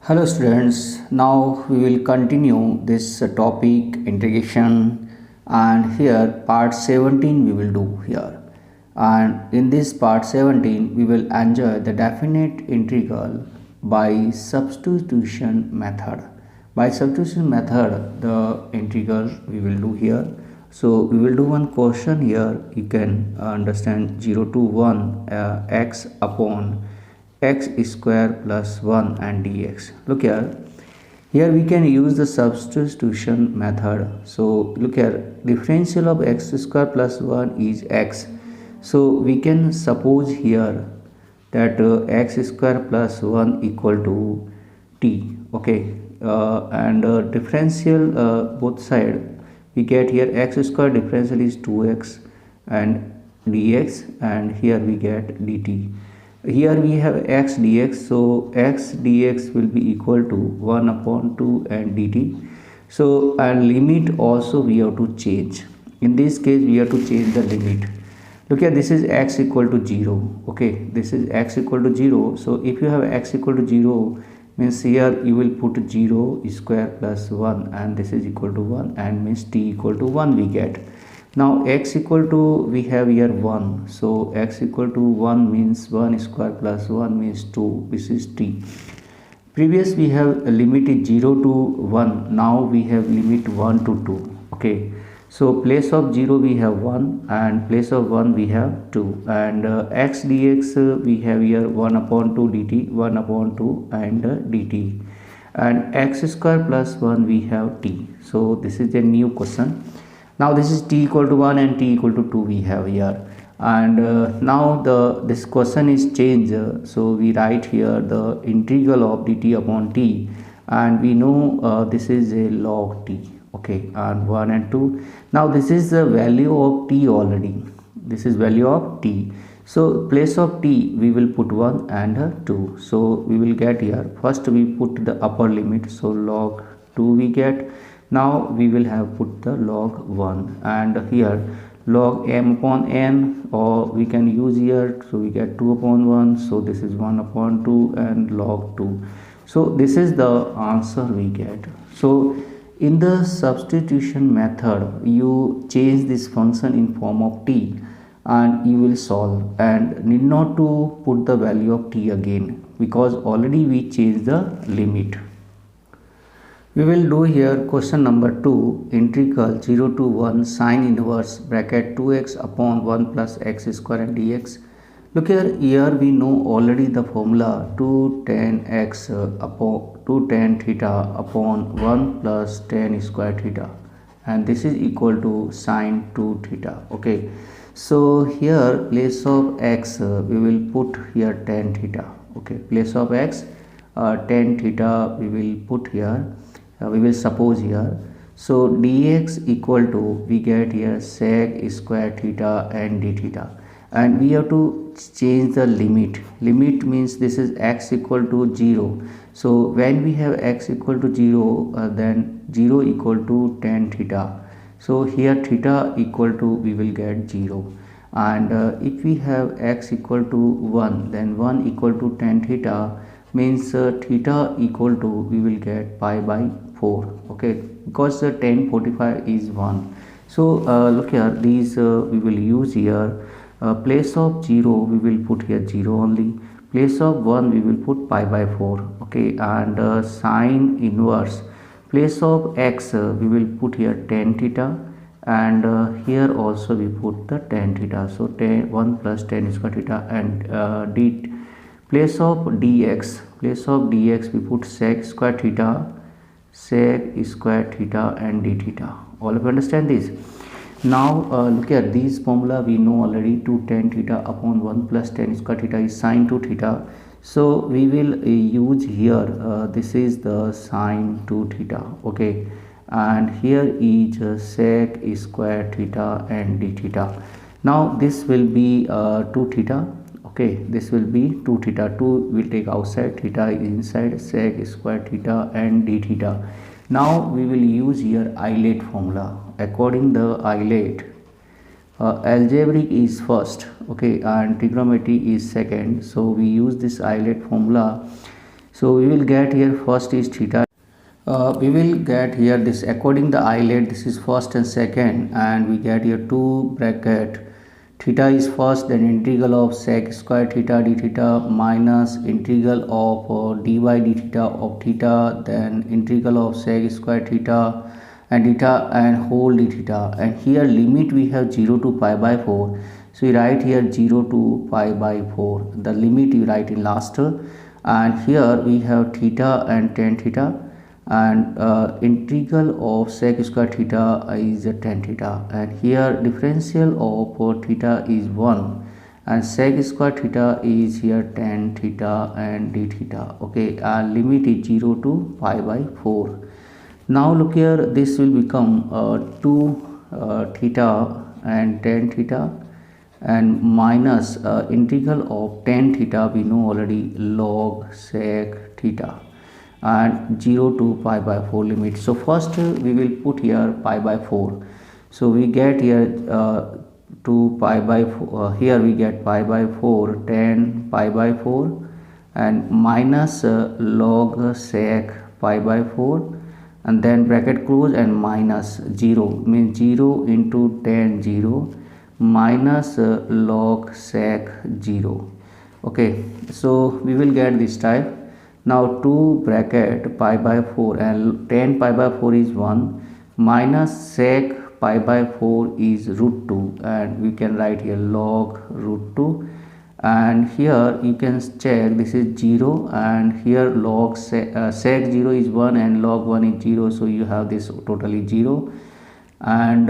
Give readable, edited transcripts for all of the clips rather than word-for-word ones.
Hello students, now we will continue this topic integration, and here part 17 we will do here. And in this part 17 we will enjoy the definite integral by substitution method. By substitution method the integral we will do here. So we will do one question here. You can understand 0 to 1 x upon x square plus 1 and dx. Look here we can use the substitution method. So look here, differential of x square plus 1 is x. So we can suppose here that x square plus 1 equal to t. Okay, and differential both side we get here x square differential is 2x and dx, and here we get dt. Here we have x dx, so x dx will be equal to 1 upon 2 and dt. So and limit also we have to change. In this case we have to change the limit. Look here, this is x equal to 0. Okay, this is x equal to 0. So if you have x equal to 0, means here you will put 0 square plus 1 and this is equal to 1, and means t equal to 1 we get. Now x equal to, we have here 1, so x equal to 1 means 1 square plus 1 means 2, this is t. Previous we have limited 0 to 1, now we have limit 1 to 2. Okay, so place of 0 we have 1 and place of 1 we have 2, and x dx we have here 1 upon 2 dt, 1 upon 2 and dt, and x square plus 1 we have t. So this is a new question. Now this is t equal to 1 and t equal to 2 we have here, and now this question is changed. So we write here the integral of dt upon t, and we know this is a log t. Okay, and 1 and 2. Now this is the value of t already. This is value of t. So place of t we will put 1 and 2. So we will get here, first we put the upper limit, so log 2 we get. Now we will have put the log 1, and here log m upon n, or we can use here, so we get 2 upon 1, so this is 1 upon 2 and log 2. So this is the answer we get. So in the substitution method you change this function in form of t and you will solve, and need not to put the value of t again because already we changed the limit. We will do here question number 2, integral 0 to 1 sine inverse bracket 2x upon 1 plus x square and dx. Look here we know already the formula 2 tan x upon 2 tan theta upon 1 plus tan square theta, and this is equal to sine 2 theta. Okay, so here place of x we will put here tan theta. Okay, place of x tan theta we will put here. We will suppose here, so dx equal to, we get here sec square theta and d theta, and we have to change the limit. Limit means this is x equal to 0. So when we have x equal to 0, then 0 equal to tan theta. So here theta equal to, we will get 0, and if we have x equal to 1, then 1 equal to tan theta means theta equal to, we will get pi by 4. Okay, because the tan 45 is 1. So look here, these we will use here. Place of 0 we will put here 0 only. Place of 1 we will put pi by 4. Okay, and sine inverse, place of x we will put here tan theta, and here also we put the tan theta. So tan 1 plus tan square theta, and d. Place of dx, we put sec square theta, and d theta. All of you understand this? Now look at these formula we know already. 2 tan theta upon 1 plus tan square theta is sine 2 theta. So we will use here, this is the sine 2 theta. Okay, and here is sec square theta and d theta. Now this will be 2 theta. Okay, this will be 2 theta. 2 will take outside, theta is inside, sec square theta and d theta. Now we will use here Euler formula. According the Euler, algebraic is first, okay, and trigonometry is second. So we use this Euler formula. So we will get here first is theta. We will get here this according the eyelet, this is first and second, and we get here 2 bracket theta is first, then integral of sec square theta d theta minus integral of dy d theta of theta, then integral of sec square theta and theta and whole d theta, and here limit we have 0 to pi by 4. So we write here 0 to pi by 4, the limit you write in last, and here we have theta and tan theta, and integral of sec square theta is tan theta, and here differential of theta is 1, and sec square theta is here tan theta and d theta. Okay, and limit is 0 to pi by 4. Now look here, this will become 2 theta and tan theta, and minus integral of tan theta we know already log sec theta, and 0 to pi by 4 limit. So first we will put here pi by 4. So we get here 2 pi by 4, here we get pi by 4 tan pi by 4, and minus log sec pi by 4, and then bracket close and minus 0 means 0 into tan 0 minus log sec 0. Okay, so we will get this type. Now 2 bracket pi by 4 and tan pi by 4 is 1 minus sec pi by 4 is root 2, and we can write here log root 2, and here you can check this is 0, and here log sec 0 is 1 and log 1 is 0, so you have this totally 0, and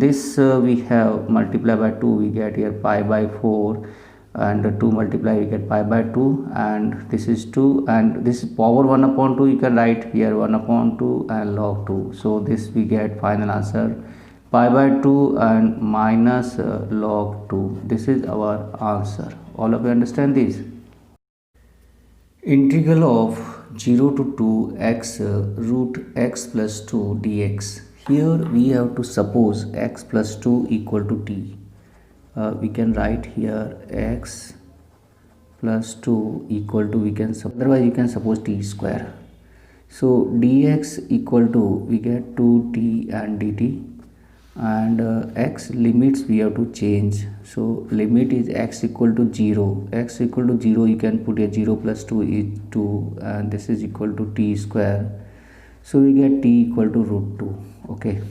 this we have multiply by 2, we get here pi by 4, and 2 multiply we get pi by 2, and this is 2, and this is power 1 upon 2, you can write here 1 upon 2 and log 2. So this we get final answer pi by 2 and minus log 2. This is our answer. All of you understand this? Integral of 0 to 2 x root x plus 2 dx. Here we have to suppose x plus 2 equal to t. We can write here x plus 2 equal to, we can otherwise you can suppose t square. So dx equal to, we get 2t and dt, and x limits we have to change. So limit is x equal to 0, x equal to 0, you can put a 0 plus 2 is 2, and this is equal to t square. So we get t equal to root 2. Okay,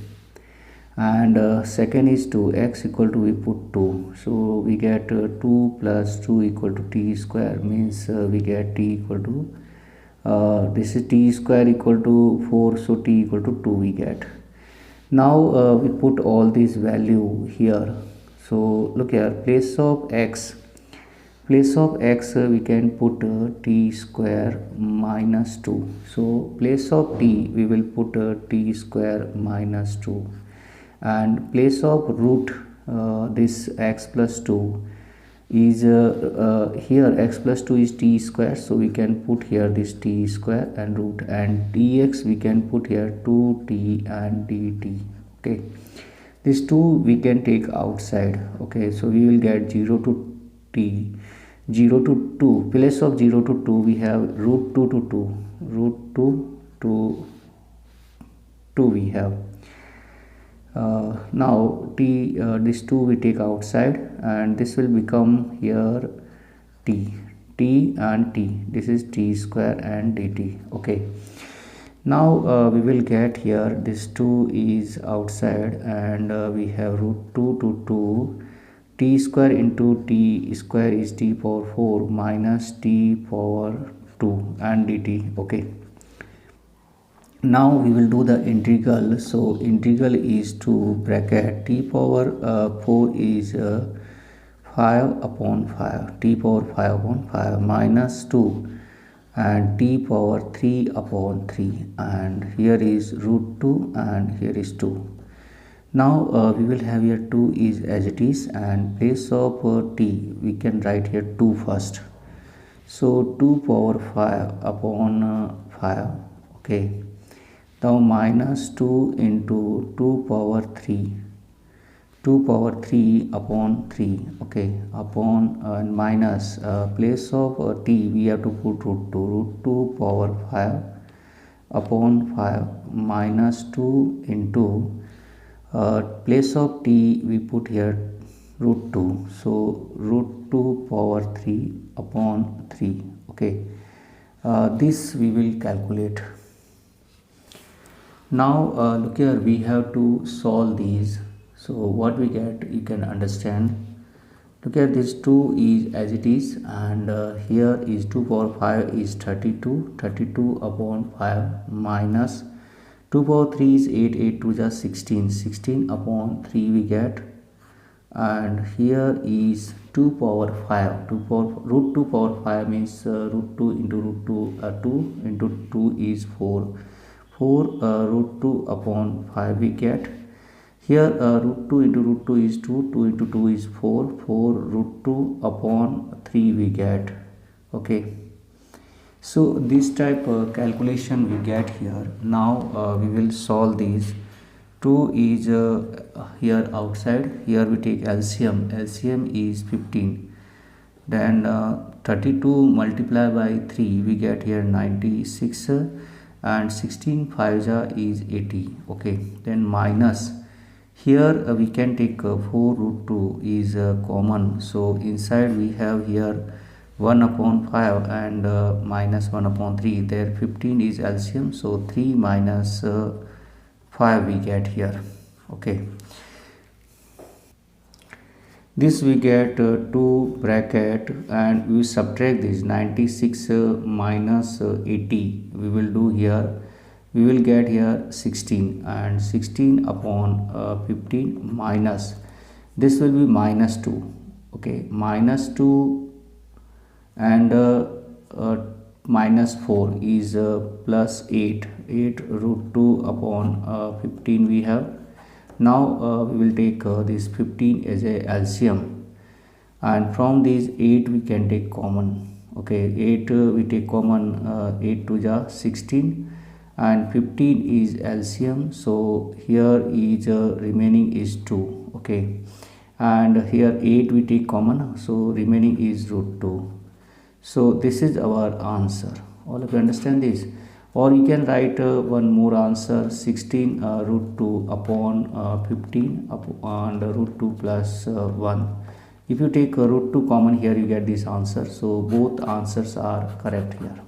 and second is 2, x equal to, we put 2, so we get 2 plus 2 equal to t square, means we get t equal to this is t square equal to 4, so t equal to 2 we get. Now we put all these value here. So look here, place of x we can put t square minus 2. So place of t we will put t square minus 2, and place of root this x plus 2 is here x plus 2 is t square, so we can put here this t square and root, and dx we can put here 2t and dt. Okay, this 2 we can take outside. Okay, so we will get 0 to t, 0 to 2, place of 0 to 2 we have root 2 to 2, root 2 to 2 we have. Now t this 2 we take outside, and this will become here t and t, this is t square and dt. Okay, now we will get here this 2 is outside, and we have root 2 to 2, t square into t square is t power 4 minus t power 2 and dt. Okay, now we will do the integral. So integral is 2 bracket t power 4 is 5 upon 5, t power 5 upon 5 minus 2 and t power 3 upon 3, and here is root 2 and here is 2. Now we will have here 2 is as it is, and place of t we can write here 2 first. So 2 power 5 upon 5. Okay, now minus 2 into 2 power 3 2 power 3 upon 3, okay, upon minus place of t we have to put root 2 power 5 upon 5 minus 2 into place of t we put here root 2, so root 2 power 3 upon 3, okay. This we will calculate. Now look here, we have to solve these. So what we get, you can understand. Look at this 2 is as it is, and here is 2 power 5 is 32, 32 upon 5 minus 2 power 3 is 8, 8 to just 16, 16 upon 3 we get, and here is 2 power 5, 2 power root 2 power 5 means root 2 into root 2, 2 into 2 is 4, 4 root 2 upon 5 we get. Here root 2 into root 2 is 2, 2 into 2 is 4, 4 root 2 upon 3 we get, okay. So this type of calculation we get here. Now we will solve these. 2 is here outside, here we take LCM, LCM is 15, then 32 multiplied by 3 we get here 96, and 16 5 is 80, okay. Then minus, here we can take 4 root 2 is common, so inside we have here 1 upon 5 and minus 1 upon 3, there 15 is LCM, so 3 minus 5 we get here, okay. This we get 2 bracket, and we subtract this 96 minus 80 we will do here. We will get here 16, and 16 upon 15 minus, this will be minus 2, okay, minus 2 and minus 4 is plus 8, 8 root 2 upon 15 we have. Now we will take this 15 as a LCM, and from these 8 we can take common, okay. 8 we take common, 8 to the 16, and 15 is LCM, so here is remaining is 2, okay, and here 8 we take common, so remaining is root 2. So this is our answer. All of you understand this? Or you can write one more answer, 16 root 2 upon 15 and root 2 plus 1. If you take root 2 common here, you get this answer. So both answers are correct here.